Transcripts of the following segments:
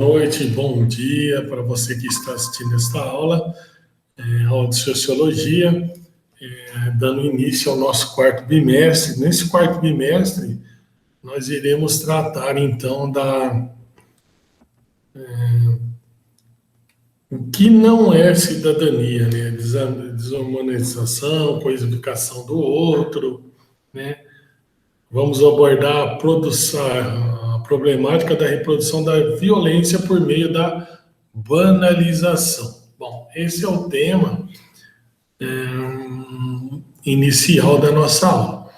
Noite, bom dia para você que está assistindo esta aula, aula de Sociologia, dando início ao nosso quarto bimestre. Nesse quarto bimestre, nós iremos tratar, então, o que não é cidadania, né? Desumanização, coisificação do outro, né? Vamos abordar a problemática da reprodução da violência por meio da banalização. Bom, esse é o tema inicial da nossa aula.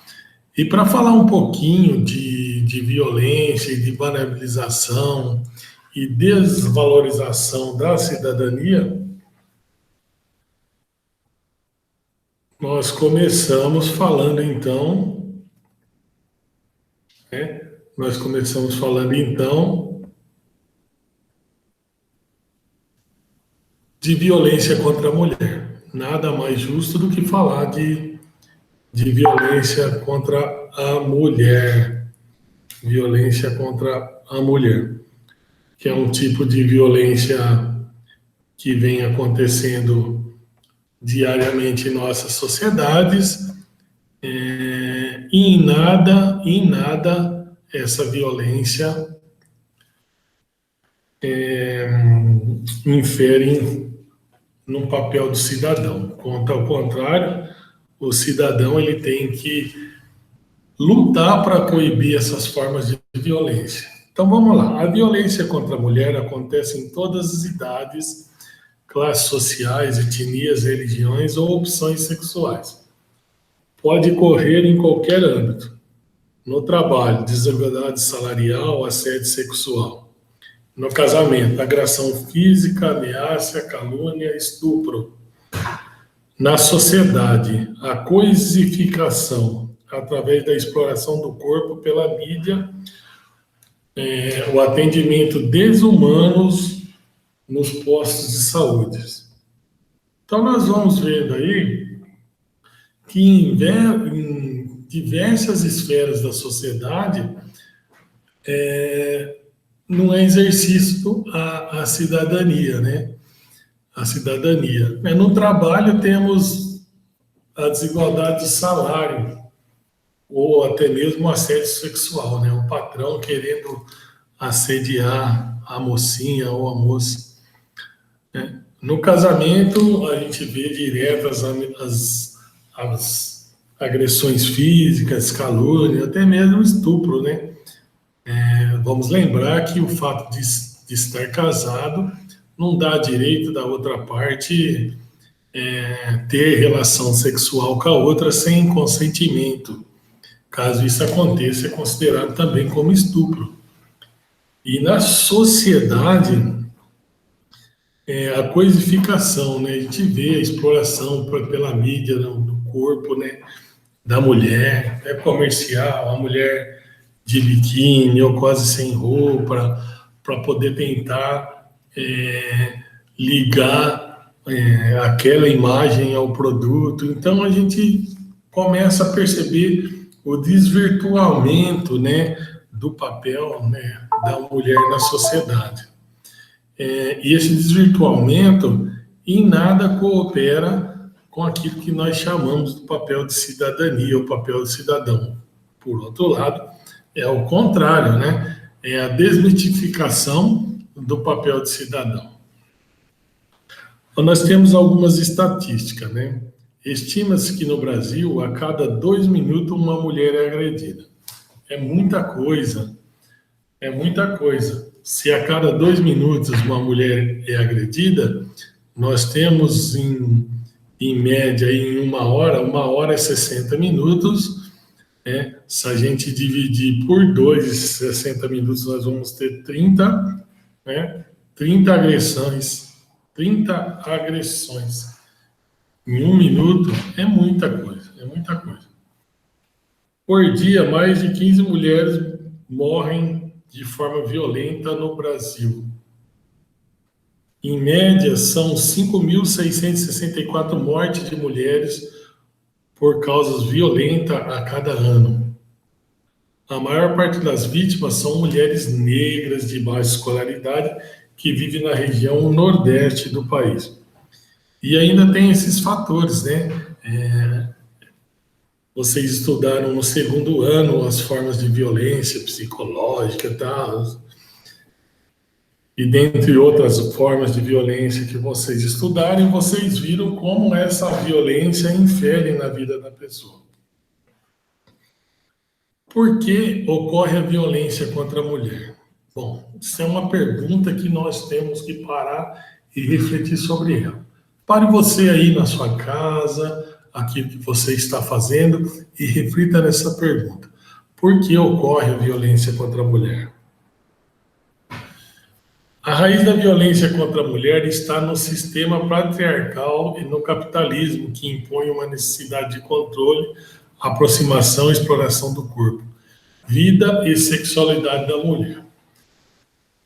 E para falar um pouquinho de violência e de banalização e desvalorização da cidadania, nós começamos falando então, de violência contra a mulher. Nada mais justo do que falar de violência contra a mulher. Violência contra a mulher, que é um tipo de violência que vem acontecendo diariamente em nossas sociedades, e em nada essa violência infere no papel do cidadão. Ao contrário, o cidadão ele tem que lutar para coibir essas formas de violência. Então vamos lá. A violência contra a mulher acontece em todas as idades, classes sociais, etnias, religiões ou opções sexuais. Pode ocorrer em qualquer âmbito. No trabalho, desigualdade salarial, assédio sexual. No casamento, agressão física, ameaça, calúnia, estupro. Na sociedade, a coisificação através da exploração do corpo pela mídia, o atendimento desumanos nos postos de saúde. Então, nós vamos vendo aí que em diversas esferas da sociedade não é exercício a cidadania, né? A cidadania. No trabalho temos a desigualdade de salário, ou até mesmo assédio sexual, né? O patrão querendo assediar a mocinha ou a moça, né? No casamento, a gente vê direto as agressões físicas, calúnia, até mesmo estupro, né? Vamos lembrar que o fato de estar casado não dá direito da outra parte ter relação sexual com a outra sem consentimento. Caso isso aconteça, é considerado também como estupro. E na sociedade, a coisificação, né? A gente vê a exploração pela mídia do corpo, né? Da mulher, é comercial, a mulher de biquíni ou quase sem roupa, para poder tentar ligar aquela imagem ao produto. Então a gente começa a perceber o desvirtuamento, né, do papel, né, da mulher na sociedade. E esse desvirtuamento em nada coopera com aquilo que nós chamamos do papel de cidadania, o papel de cidadão. Por outro lado, é o contrário, né? É a desmitificação do papel de cidadão. Então, nós temos algumas estatísticas, né? Estima-se que no Brasil, a cada 2 minutos, uma mulher é agredida. É muita coisa. É muita coisa. Se a cada 2 minutos uma mulher é agredida, nós temos, em média, em 1 hora é 60 minutos. Se a gente dividir por 2 esses 60 minutos, nós vamos ter 30, né? 30 agressões. 30 agressões em 1 minuto é muita coisa, é muita coisa. Por dia, mais de 15 mulheres morrem de forma violenta no Brasil. Em média, são 5.664 mortes de mulheres por causas violentas a cada ano. a maior parte das vítimas são mulheres negras de baixa escolaridade que vivem na região nordeste do país. E ainda tem esses fatores, né? Vocês estudaram no segundo ano as formas de violência psicológica, tá? E dentre outras formas de violência que vocês estudaram, vocês viram como essa violência infere na vida da pessoa. Por que ocorre a violência contra a mulher? Bom, isso é uma pergunta que nós temos que parar e refletir sobre ela. Pare você aí na sua casa, aquilo que você está fazendo, e reflita nessa pergunta. Por que ocorre a violência contra a mulher? A raiz da violência contra a mulher está no sistema patriarcal e no capitalismo, que impõe uma necessidade de controle, aproximação e exploração do corpo, vida e sexualidade da mulher.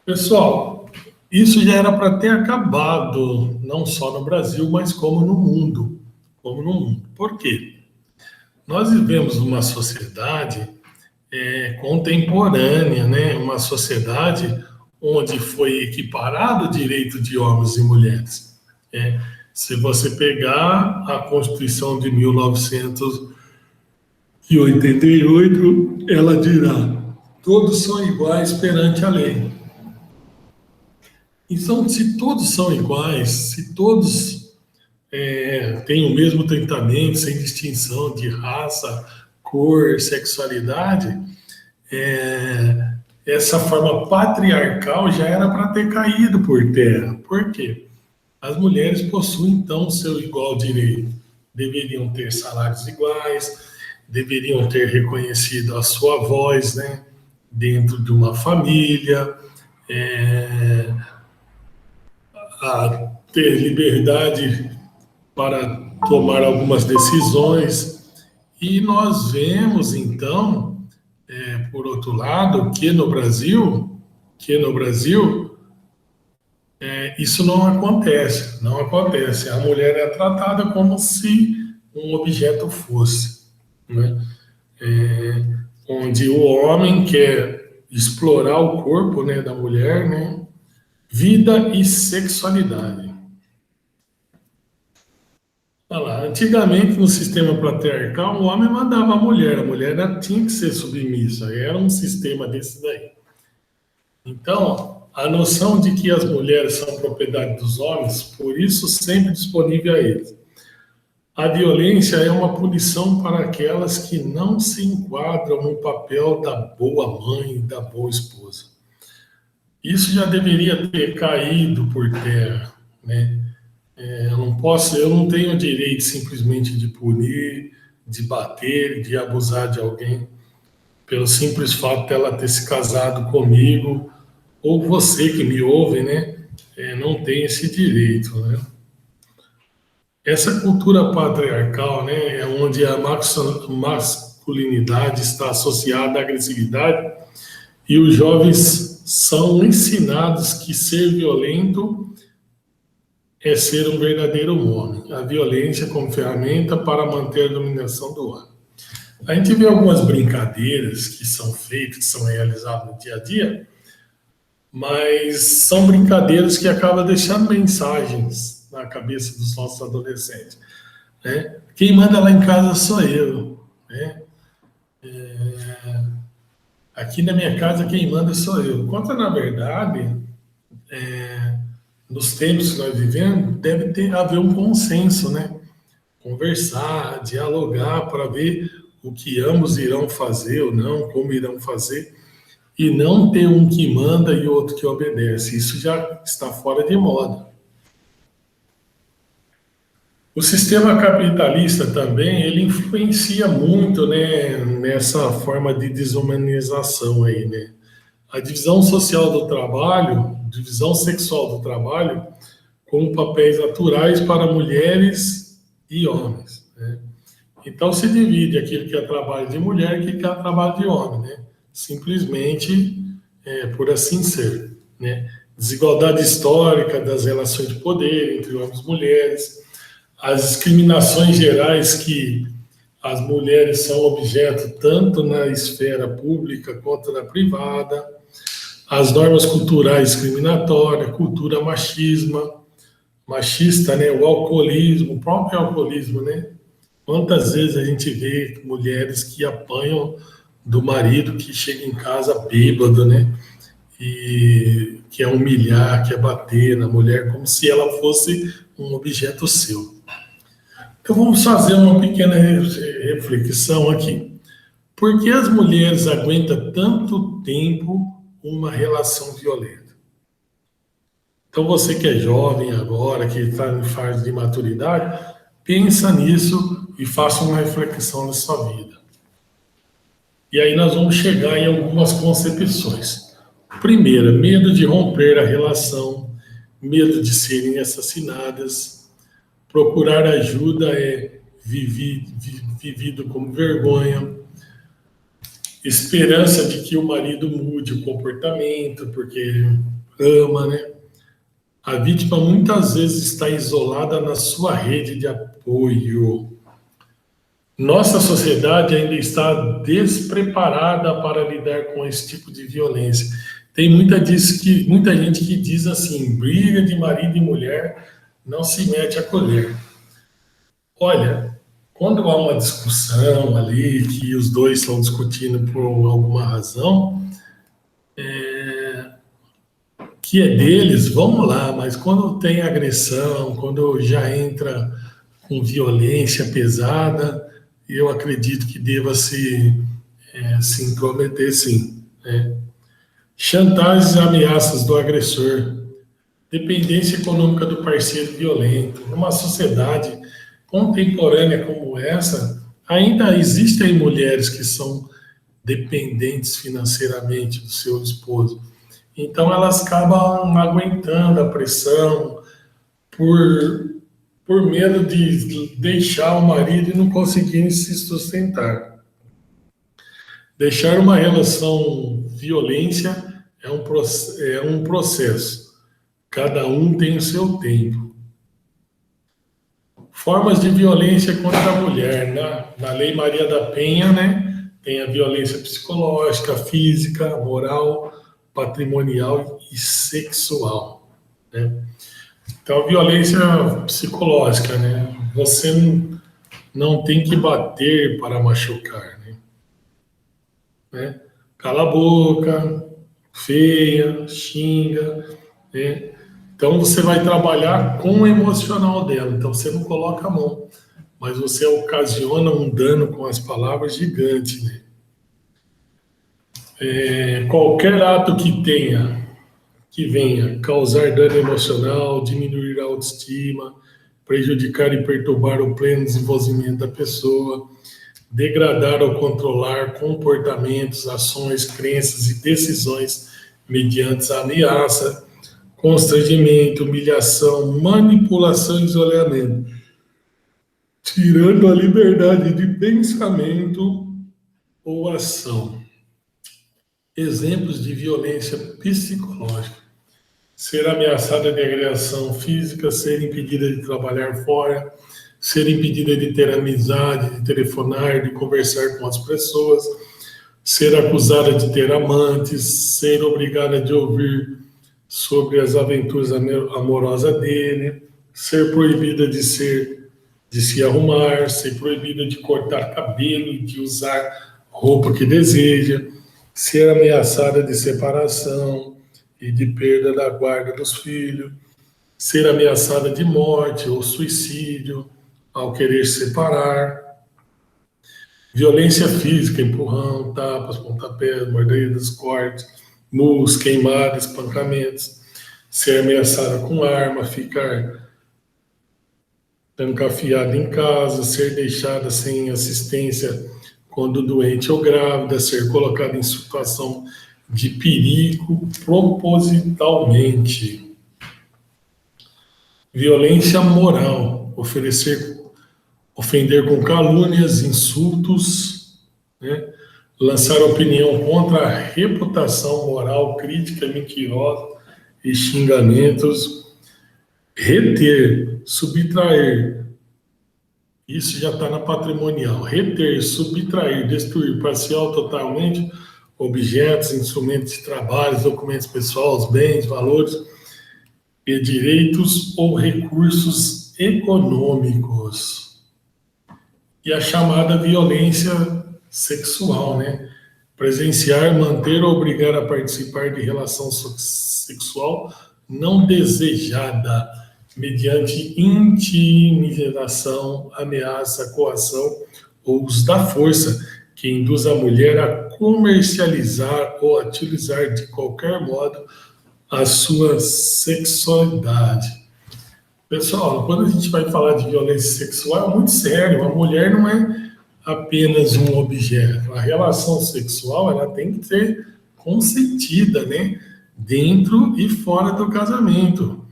Pessoal, isso já era para ter acabado, não só no Brasil, mas como no mundo. Por quê? Nós vivemos uma sociedade contemporânea, né? Uma sociedade onde foi equiparado o direito de homens e mulheres. Se você pegar a Constituição de 1988, ela dirá: todos são iguais perante a lei. Então, se todos são iguais, se todos têm o mesmo tratamento, sem distinção de raça, cor, sexualidade, essa forma patriarcal já era para ter caído por terra. Por quê? As mulheres possuem, então, seu igual direito. Deveriam ter salários iguais, deveriam ter reconhecido a sua voz, né, dentro de uma família, a ter liberdade para tomar algumas decisões. E nós vemos, então, por outro lado, que no Brasil, isso não acontece. A mulher é tratada como se um objeto fosse, né? Onde o homem quer explorar o corpo, né, da mulher, né? Vida e sexualidade. Olha lá, antigamente, no sistema patriarcal, o homem mandava a mulher tinha que ser submissa, era um sistema desse daí. Então, a noção de que as mulheres são propriedade dos homens, por isso sempre disponível a eles. A violência é uma punição para aquelas que não se enquadram no papel da boa mãe, da boa esposa. Isso já deveria ter caído por terra, né? Eu não tenho o direito simplesmente de punir, de bater, de abusar de alguém, pelo simples fato dela ter se casado comigo, ou você que me ouve, né? Não tem esse direito, né? Essa cultura patriarcal, né, é onde a masculinidade está associada à agressividade e os jovens são ensinados que ser violento é ser um verdadeiro homem. A violência como ferramenta para manter a dominação do homem. A gente vê algumas brincadeiras que são feitas, que são realizadas no dia a dia, mas são brincadeiras que acabam deixando mensagens na cabeça dos nossos adolescentes, né? Quem manda lá em casa sou eu, né? Aqui na minha casa quem manda sou eu. Quando na verdade, nos tempos que nós vivemos, deve haver um consenso, né? Conversar, dialogar para ver o que ambos irão fazer ou não, como irão fazer, e não ter um que manda e outro que obedece. Isso já está fora de moda. O sistema capitalista também, ele influencia muito, né, nessa forma de desumanização aí, né? A divisão social do trabalho, divisão sexual do trabalho, com papéis naturais para mulheres e homens, né? Então se divide aquilo que é trabalho de mulher e aquilo que é trabalho de homem, né? Simplesmente por assim ser, né? Desigualdade histórica das relações de poder entre homens e mulheres, as discriminações gerais que as mulheres são objeto tanto na esfera pública quanto na privada, as normas culturais discriminatórias, cultura machista, né? O alcoolismo, o próprio alcoolismo, né? Quantas vezes a gente vê mulheres que apanham do marido que chega em casa bêbado, né? E quer humilhar, quer bater na mulher como se ela fosse um objeto seu. Então vamos fazer uma pequena reflexão aqui. Por que as mulheres aguentam tanto tempo uma relação violenta? Então você que é jovem agora, que está em fase de maturidade, pensa nisso e faça uma reflexão na sua vida. E aí nós vamos chegar em algumas concepções. Primeira, medo de romper a relação, medo de serem assassinadas, procurar ajuda é vivido como vergonha, esperança de que o marido mude o comportamento, porque ama, né? A vítima muitas vezes está isolada na sua rede de apoio. Nossa sociedade ainda está despreparada para lidar com esse tipo de violência. Tem muita gente que diz assim, briga de marido e mulher não se mete a colher. Olha, quando há uma discussão ali, que os dois estão discutindo por alguma razão, que é deles, vamos lá, mas quando tem agressão, quando já entra com violência pesada, eu acredito que deva se intrometer sim, né? Chantagens e ameaças do agressor, dependência econômica do parceiro violento. Numa sociedade contemporânea como essa, ainda existem mulheres que são dependentes financeiramente do seu esposo. Então elas acabam aguentando a pressão por medo de deixar o marido e não conseguirem se sustentar. Deixar uma relação violência é um processo. Cada um tem o seu tempo. Formas de violência contra a mulher. Na Lei Maria da Penha, né, tem a violência psicológica, física, moral, patrimonial e sexual, né? Então, violência psicológica, né? Você não tem que bater para machucar, né? Cala a boca, feia, xinga, né? Então, você vai trabalhar com o emocional dela. Então, você não coloca a mão, mas você ocasiona um dano com as palavras gigante, né? Qualquer ato que venha causar dano emocional, diminuir a autoestima, prejudicar e perturbar o pleno desenvolvimento da pessoa, degradar ou controlar comportamentos, ações, crenças e decisões mediante ameaça, constrangimento, humilhação, manipulação e isolamento, tirando a liberdade de pensamento ou ação. Exemplos de violência psicológica: ser ameaçada de agressão física, ser impedida de trabalhar fora, ser impedida de ter amizade, de telefonar, de conversar com as pessoas, ser acusada de ter amantes, ser obrigada de ouvir sobre as aventuras amorosas dele, ser proibida de se arrumar, ser proibida de cortar cabelo e de usar roupa que deseja, ser ameaçada de separação e de perda da guarda dos filhos, ser ameaçada de morte ou suicídio ao querer se separar, violência física, empurrão, tapas, pontapés, mordidas, cortes, murros, queimadas, espancamentos, ser ameaçada com arma, ficar trancafiada em casa, ser deixada sem assistência quando doente ou grávida, ser colocada em situação de perigo propositalmente. Violência moral, ofender com calúnias, insultos, né? Lançar opinião contra a reputação moral, crítica mentirosa e xingamentos, reter, subtrair Isso já está na patrimonial. Reter, subtrair, destruir parcial, totalmente, objetos, instrumentos de trabalho, documentos pessoais, bens, valores e direitos ou recursos econômicos. E a chamada violência sexual, né? Presenciar, manter ou obrigar a participar de relação sexual não desejada, mediante intimidação, ameaça, coação ou uso da força, que induz a mulher a comercializar ou a utilizar de qualquer modo a sua sexualidade. Pessoal, quando a gente vai falar de violência sexual, é muito sério. A mulher não é apenas um objeto. A relação sexual, ela tem que ser consentida, né? Dentro e fora do casamento.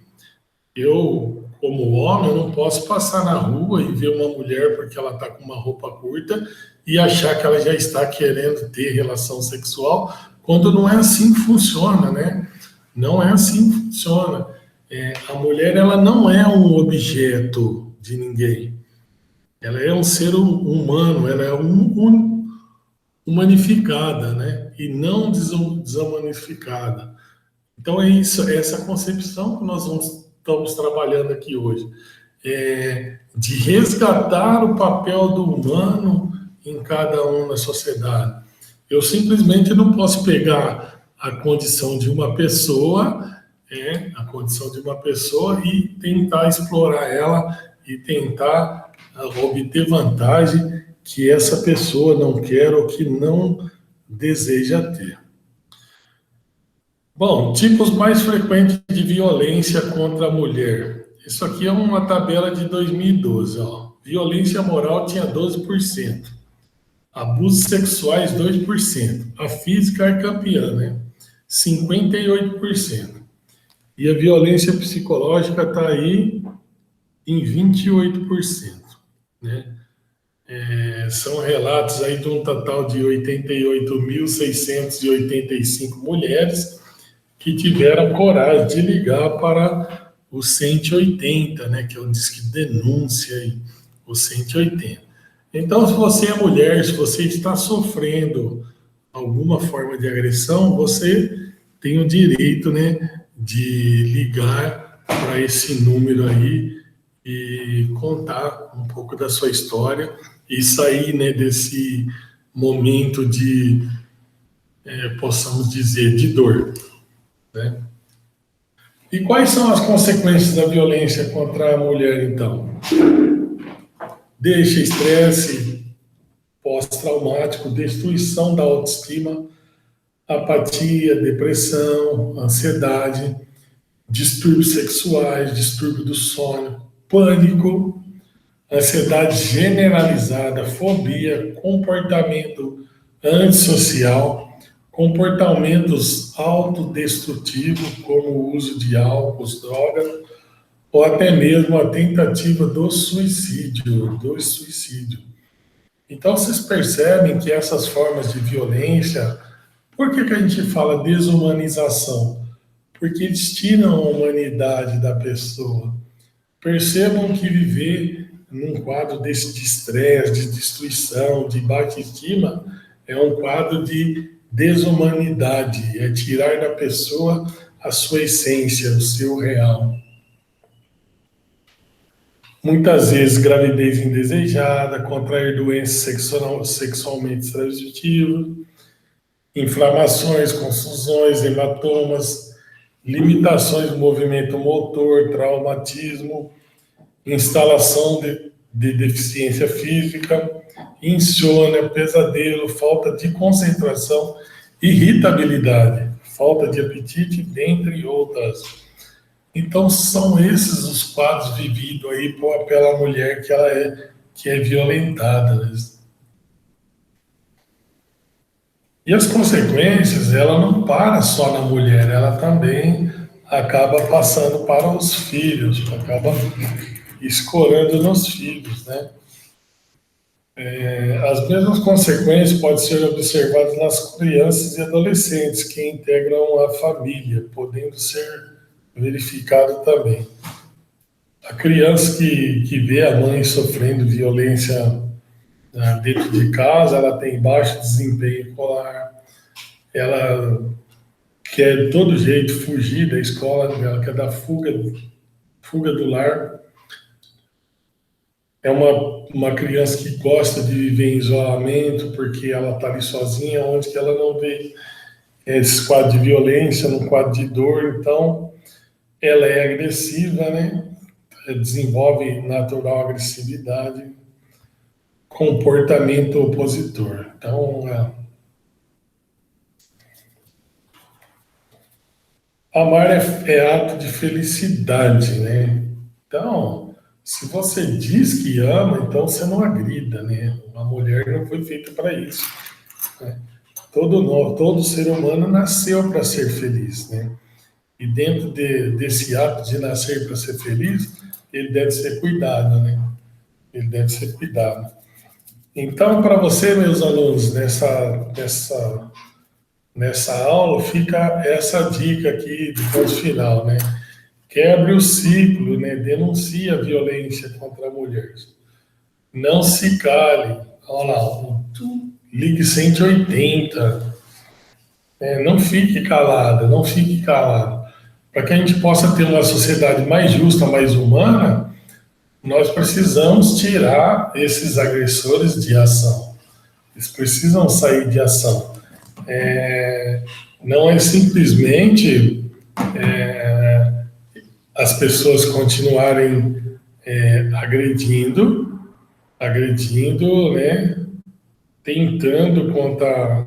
Eu, como homem, eu não posso passar na rua e ver uma mulher porque ela está com uma roupa curta e achar que ela já está querendo ter relação sexual, quando não é assim que funciona, né? Não é assim que funciona. A mulher, ela não é um objeto de ninguém. Ela é um ser humano, ela é humanificada, né? E não desumanificada. Então é isso, é essa concepção que nós estamos trabalhando aqui hoje, de resgatar o papel do humano em cada um na sociedade. Eu simplesmente não posso pegar a condição de uma pessoa, a condição de uma pessoa e tentar explorar ela e tentar obter vantagem que essa pessoa não quer ou que não deseja ter. Bom, tipos mais frequentes de violência contra a mulher. Isso aqui é uma tabela de 2012. Ó. Violência moral tinha 12%. Abusos sexuais, 2%. A física é campeã, né? 58%. E a violência psicológica está aí em 28%. Né? São relatos aí de um total de 88.685 mulheres que tiveram coragem de ligar para o 180, né, que é o Disque Denúncia, aí, o 180. Então, se você é mulher, se você está sofrendo alguma forma de agressão, você tem o direito, né, de ligar para esse número aí e contar um pouco da sua história e sair, né, desse momento de, possamos dizer, de dor. Né? E quais são as consequências da violência contra a mulher, então? Deixa estresse pós-traumático, destruição da autoestima, apatia, depressão, ansiedade, distúrbios sexuais, distúrbio do sono, pânico, ansiedade generalizada, fobia, comportamento antissocial, comportamentos autodestrutivos, como o uso de álcool, drogas, ou até mesmo a tentativa do suicídio, Então, vocês percebem que essas formas de violência, por que a gente fala desumanização? Porque eles tiram a humanidade da pessoa. Percebam que viver num quadro desse de estresse, de destruição, de baixa estima, é um quadro de desumanidade, é tirar da pessoa a sua essência, o seu real. Muitas vezes gravidez indesejada, contrair doenças sexualmente transmissíveis, inflamações, confusões, hematomas, limitações do movimento motor, traumatismo, instalação de deficiência física, insônia, pesadelo, falta de concentração, irritabilidade, falta de apetite, dentre outras. Então, são esses os quadros vividos aí pela mulher que é violentada. Né? E as consequências, ela não para só na mulher, ela também acaba passando para os filhos, acaba escorando nos filhos, né? As mesmas consequências podem ser observadas nas crianças e adolescentes que integram a família, podendo ser verificado também. A criança que vê a mãe sofrendo violência dentro de casa, ela tem baixo desempenho escolar, ela quer de todo jeito fugir da escola, ela quer dar fuga do lar. É uma criança que gosta de viver em isolamento porque ela está ali sozinha, onde que ela não vê esse quadro de violência, no quadro de dor, então ela é agressiva, né? Desenvolve natural agressividade, comportamento opositor. Então, amar é ato de felicidade, né? Então, se você diz que ama, então você não agrida, né? Uma mulher não foi feita para isso, né? Todo ser humano nasceu para ser feliz, né? E dentro desse ato de nascer para ser feliz, ele deve ser cuidado, né? Ele deve ser cuidado. Então, para você, meus alunos, nessa aula, fica essa dica aqui de ponto final, né? Quebre o ciclo, né? Denuncie a violência contra a mulher. Não se cale. Olha lá, ligue 180. Não fique calada, não fique calado. Para que a gente possa ter uma sociedade mais justa, mais humana, nós precisamos tirar esses agressores de ação. Eles precisam sair de ação. Não é simplesmente as pessoas continuarem agredindo, né, tentando contra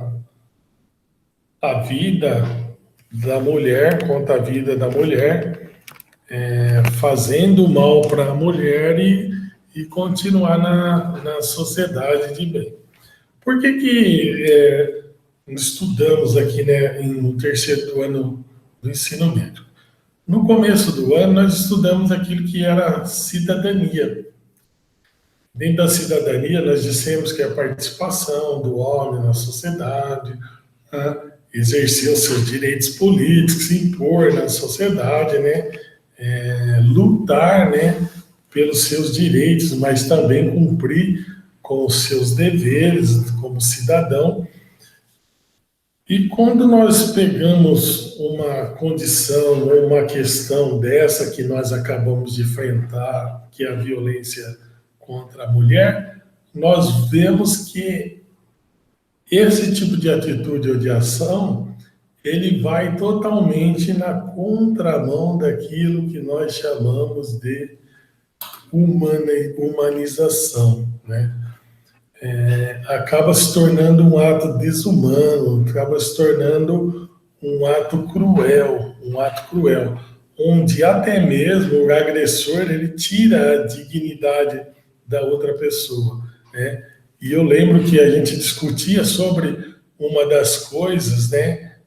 a vida contra a vida da mulher, fazendo mal para a mulher e continuar na sociedade de bem. Por que estudamos aqui, né, no terceiro ano do ensino médio? No começo do ano, nós estudamos aquilo que era cidadania. Dentro da cidadania, nós dissemos que é a participação do homem na sociedade, né, exercer os seus direitos políticos, se impor na sociedade, né, lutar, né, pelos seus direitos, mas também cumprir com os seus deveres como cidadão. E quando nós pegamos uma condição ou uma questão dessa que nós acabamos de enfrentar, que é a violência contra a mulher, nós vemos que esse tipo de atitude ou de ação, ele vai totalmente na contramão daquilo que nós chamamos de humanização, né? Acaba se tornando um ato desumano, acaba se tornando um ato cruel, onde até mesmo o agressor ele tira a dignidade da outra pessoa, né? E eu lembro que a gente discutia sobre uma das coisas, né,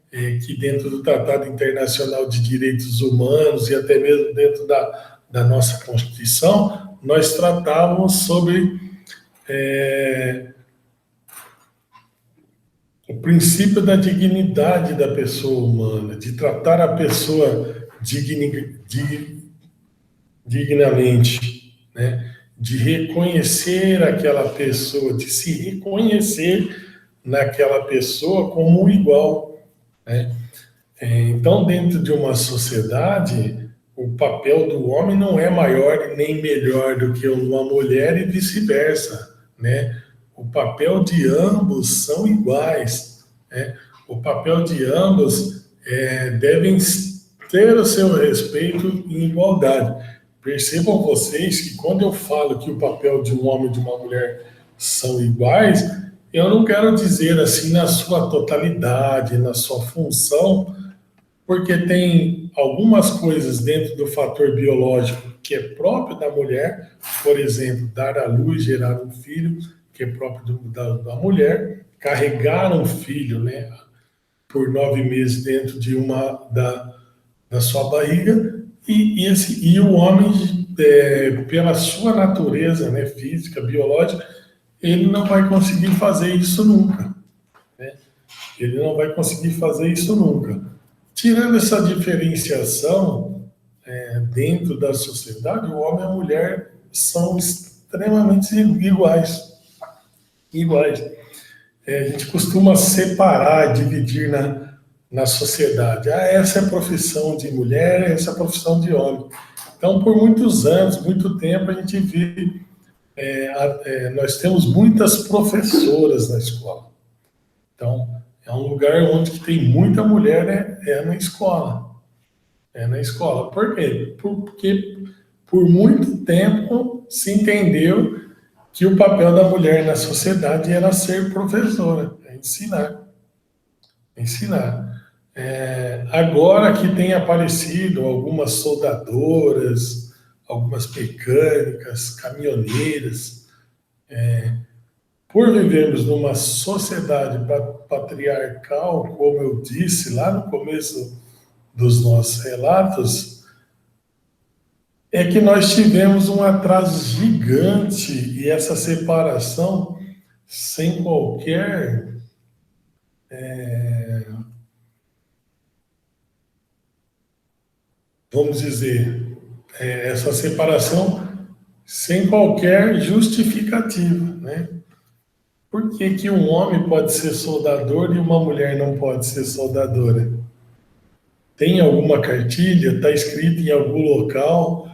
que dentro do Tratado Internacional de Direitos Humanos e até mesmo dentro da nossa Constituição, nós tratávamos sobre o princípio da dignidade da pessoa humana, de tratar a pessoa dignamente, né? De reconhecer aquela pessoa, de se reconhecer naquela pessoa como um igual, né? Então, dentro de uma sociedade, o papel do homem não é maior nem melhor do que o de uma mulher e vice-versa, né? O papel de ambos são iguais, né? O papel de ambos devem ter o seu respeito em igualdade. Percebam vocês que quando eu falo que o papel de um homem e de uma mulher são iguais, eu não quero dizer assim na sua totalidade, na sua função, porque tem algumas coisas dentro do fator biológico que é próprio da mulher, por exemplo, dar à luz, gerar um filho, que é próprio da mulher, carregar um filho, né, por 9 meses dentro de da sua barriga, e o homem, pela sua natureza, né, física, biológica, ele não vai conseguir fazer isso nunca, né? Ele não vai conseguir fazer isso nunca. Tirando essa diferenciação dentro da sociedade, o homem e a mulher são extremamente iguais. Iguais. A gente costuma separar, dividir na sociedade. Essa é a profissão de mulher, essa é a profissão de homem. Então, por muitos anos, muito tempo, a gente vê, nós temos muitas professoras na escola. Então, é um lugar onde tem muita mulher, é na escola. É na escola. Por quê? Porque por muito tempo se entendeu que o papel da mulher na sociedade era ser professora, ensinar. Ensinar. Agora que tem aparecido algumas soldadoras, algumas mecânicas, caminhoneiras, por vivermos numa sociedade patriarcal, como eu disse lá no começo dos nossos relatos, é que nós tivemos um atraso gigante e essa separação sem qualquer vamos dizer, essa separação sem qualquer justificativa, né? Por que que um homem pode ser soldador e uma mulher não pode ser soldadora? Tem alguma cartilha, está escrito em algum local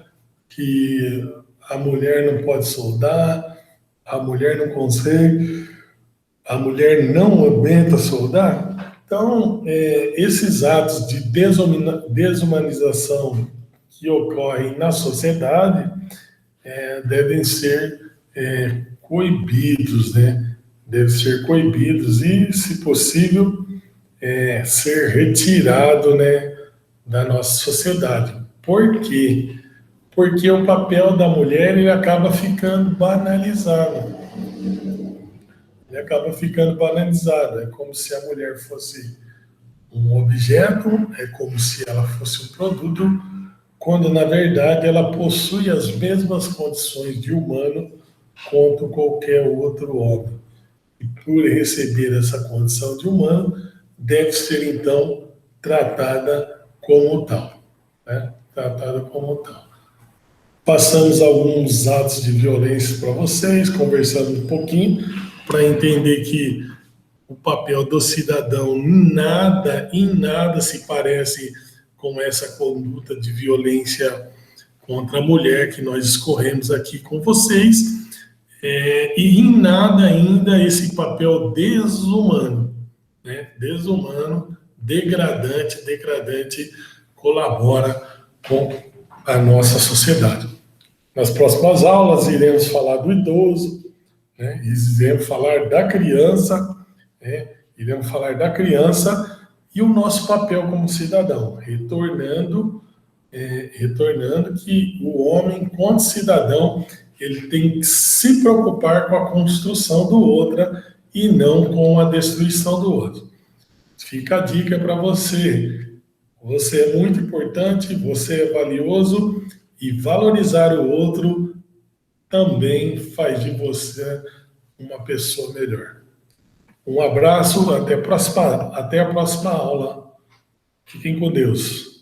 que a mulher não pode soldar, a mulher não consegue, a mulher não aguenta soldar? Então, esses atos de desumanização que ocorrem na sociedade devem ser coibidos, né? Devem ser coibidos e, se possível, ser retirado, né, da nossa sociedade. Por quê? Porque o papel da mulher ele acaba ficando banalizado. Ele acaba ficando banalizado. É como se a mulher fosse um objeto, é como se ela fosse um produto, quando na verdade ela possui as mesmas condições de humano quanto qualquer outro homem. E por receber essa condição de humano, deve ser então tratada como tal, né? Tratada como tal. Passamos alguns atos de violência para vocês, conversando um pouquinho, para entender que o papel do cidadão em nada se parece com essa conduta de violência contra a mulher que nós escorremos aqui com vocês, e em nada ainda esse papel desumano, né? Desumano, degradante, colabora com a nossa sociedade. Nas próximas aulas iremos falar do idoso, né? Iremos falar da criança, né? Iremos falar da criança e o nosso papel como cidadão, retornando que o homem, enquanto cidadão, ele tem que se preocupar com a construção do outro e não com a destruição do outro. Fica a dica para você. Você é muito importante, você é valioso e valorizar o outro também faz de você uma pessoa melhor. Um abraço, até a próxima aula. Fiquem com Deus.